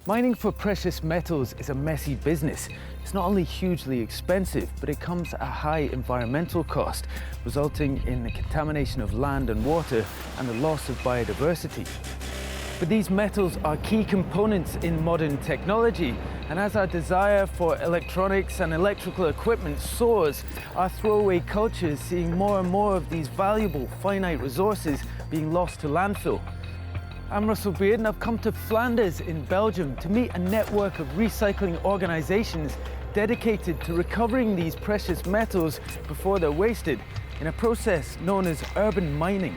Mining for precious metals is a messy business. It's not only hugely expensive, but it comes at a high environmental cost, resulting in the contamination of land and water and the loss of biodiversity. But these metals are key components in modern technology, and as our desire for electronics and electrical equipment soars, our throwaway culture is seeing more and more of these valuable, finite resources being lost to landfill. I'm Russell Beard, and I've come to Flanders in Belgium to meet a network of recycling organisations dedicated to recovering these precious metals before they're wasted in a process known as urban mining.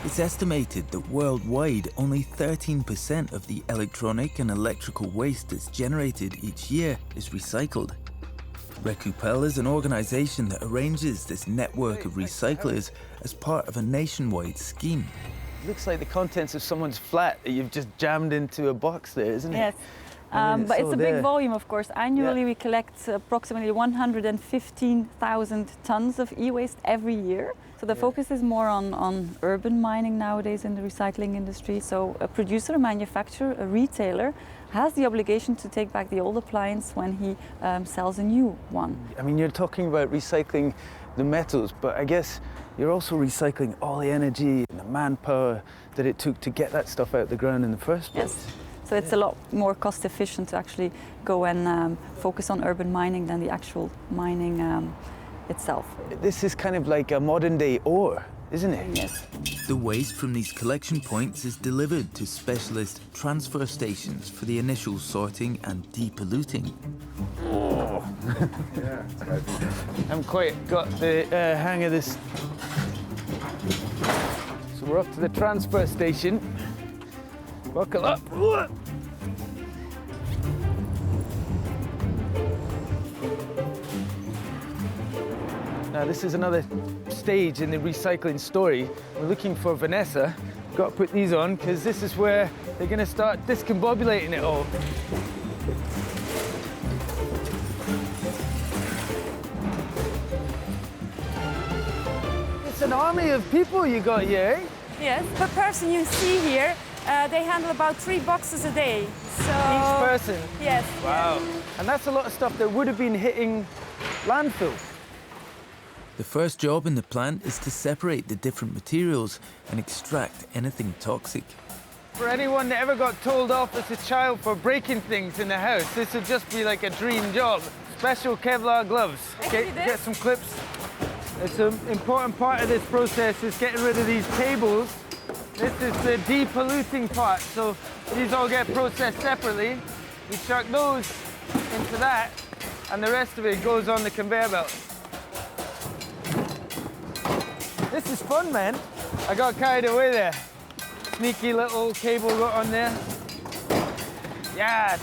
It's estimated that worldwide only 13% of the electronic and electrical waste that's generated each year is recycled. Recoupel is an organisation that arranges this network of recyclers as part of a nationwide scheme. It looks like the contents of someone's flat that you've just jammed into a box there, isn't it? Yes, but it's a big volume, of course. Annually, we collect approximately 115,000 tons of e-waste every year. So the focus is more on urban mining nowadays in the recycling industry. So a producer, a manufacturer, a retailer has the obligation to take back the old appliance when he sells a new one. I mean, you're talking about recycling the metals, but I guess you're also recycling all the energy and the manpower that it took to get that stuff out of the ground in the first place. Yes. So it's a lot more cost efficient to actually go and focus on urban mining than the actual mining itself. This is kind of like a modern day ore, isn't it? Yes. The waste from these collection points is delivered to specialist transfer stations for the initial sorting and depolluting. Oh. I haven't quite got the hang of this. So we're off to the transfer station. Buckle up. Now this is another stage in the recycling story. We're looking for Vanessa. Got to put these on because this is where they're going to start discombobulating it all. It's an army of people you got here, eh? Yes, per person you see here, they handle about 3 boxes a day. So Each person? Yes. Wow. And that's a lot of stuff that would have been hitting landfill. The first job in the plant is to separate the different materials and extract anything toxic. For anyone that ever got told off as a child for breaking things in the house, this would just be like a dream job. Special Kevlar gloves. Get some clips. It's an important part of this process is getting rid of these tables. This is the depolluting part, so these all get processed separately. We chuck those into that, and the rest of it goes on the conveyor belt. This is fun, man. I got carried away there. Sneaky little cable got on there. Yes.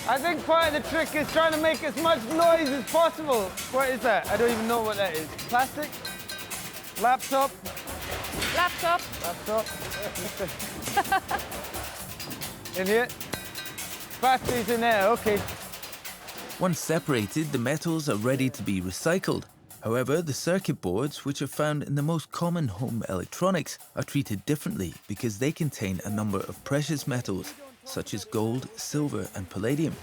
I think part of the trick is trying to make as much noise as possible. What is that? I don't even know what that is. Plastic? Laptop? Laptop. Laptop. In here? Batteries in there, okay. Once separated, the metals are ready to be recycled. However, the circuit boards, which are found in the most common home electronics, are treated differently because they contain a number of precious metals, such as gold, silver and palladium.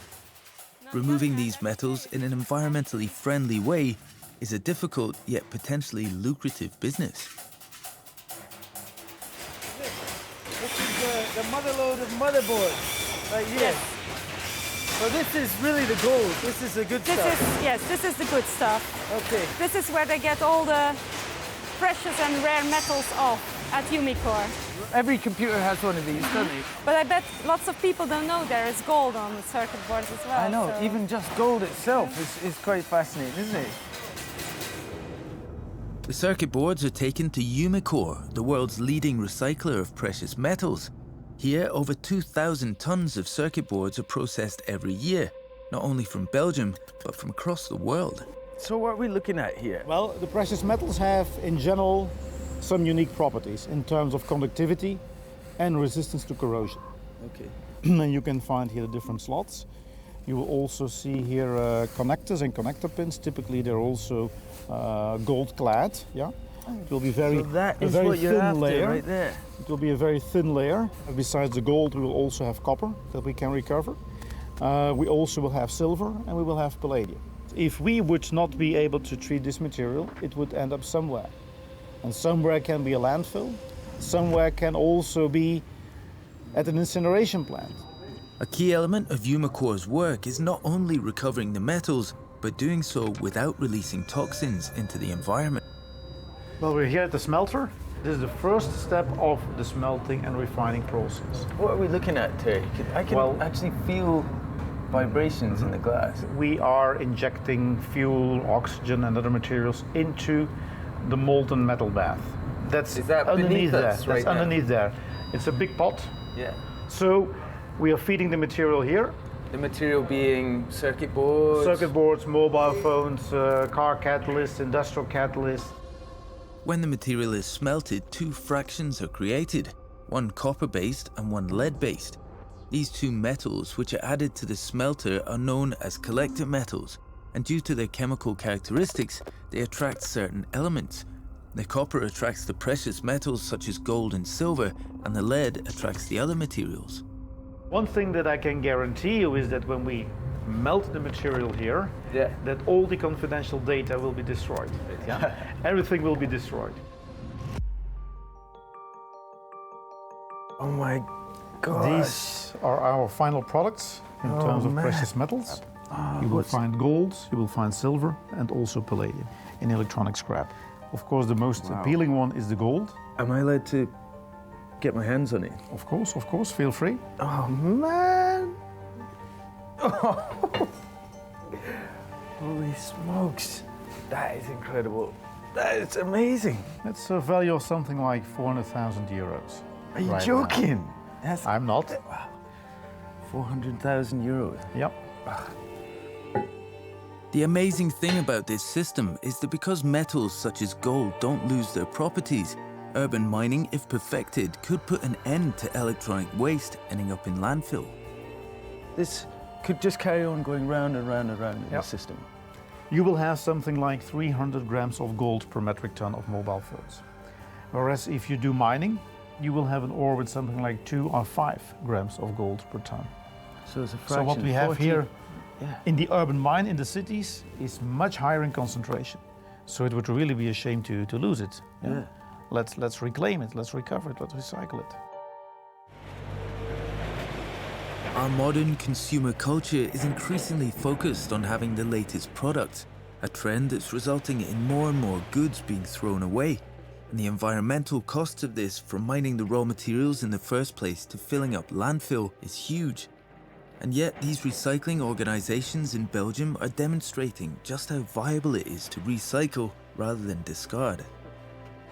Removing these metals in an environmentally friendly way is a difficult yet potentially lucrative business. This is the motherload of motherboards, right here. Yes. So this is really the gold. This is the good stuff. This is the good stuff. Okay. This is where they get all the precious and rare metals off at Umicore. Every computer has one of these, doesn't it? But I bet lots of people don't know there is gold on the circuit boards as well. I know, so. even just gold itself is quite fascinating, isn't it? The circuit boards are taken to Umicore, the world's leading recycler of precious metals. Here, over 2,000 tons of circuit boards are processed every year, not only from Belgium, but from across the world. So what are we looking at here? Well, the precious metals have, in general, some unique properties in terms of conductivity and resistance to corrosion. Okay. And you can find here the different slots. You will also see here connectors and connector pins. Typically they're also gold clad. Yeah, it will be very, So that is very what you're thin after layer. right there. It will be a very thin layer. Besides the gold, we will also have copper that we can recover. We also will have silver and we will have palladium. If we would not be able to treat this material, it would end up somewhere. And somewhere can be a landfill. Somewhere can also be at an incineration plant. A key element of Umicore's work is not only recovering the metals, but doing so without releasing toxins into the environment. Well, we're here at the smelter. This is the first step of the smelting and refining process. What are we looking at, Terry? I can actually feel vibrations in the glass. We are injecting fuel, oxygen and other materials into the molten metal bath. Is that underneath there. us right That's underneath there. It's a big pot. Yeah. So we are feeding the material here. The material being circuit boards. Circuit boards, mobile phones, car catalysts, industrial catalysts. When the material is smelted, two fractions are created, one copper-based and one lead-based. These two metals, which are added to the smelter, are known as collector metals, and due to their chemical characteristics, they attract certain elements. The copper attracts the precious metals such as gold and silver, and the lead attracts the other materials. One thing that I can guarantee you is that when we melt the material here, that all the confidential data will be destroyed. Yeah. Everything will be destroyed. Oh my God. These are our final products in terms of precious metals. You will find gold, you will find silver, and also palladium in electronic scrap. Of course, the most appealing one is the gold. Am I allowed to get my hands on it? Of course, feel free. Oh man! Holy smokes! That is incredible. That is amazing. It's a value of something like 400,000 euros. Are you joking? I'm not. 400,000 euros. Yep. The amazing thing about this system is that because metals such as gold don't lose their properties, urban mining, if perfected, could put an end to electronic waste ending up in landfill. This could just carry on going round and round and round in the system. You will have something like 300 grams of gold per metric ton of mobile phones. Whereas if you do mining, you will have an ore with something like 2 or 5 grams of gold per ton. So it's a fraction. So what we have 40, here in the urban mine in the cities is much higher in concentration. So it would really be a shame to lose it. Yeah. Let's reclaim it, let's recover it, let's recycle it. Our modern consumer culture is increasingly focused on having the latest products, a trend that's resulting in more and more goods being thrown away. And the environmental cost of this, from mining the raw materials in the first place to filling up landfill, is huge. And yet these recycling organizations in Belgium are demonstrating just how viable it is to recycle rather than discard.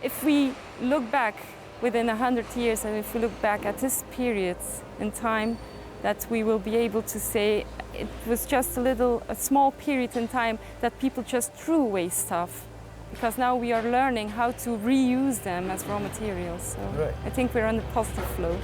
If we look back within 100 years, and if we look back at this period in time, that we will be able to say it was just a small period in time that people just threw away stuff. Because now we are learning how to reuse them as raw materials. So I think we're on a positive flow.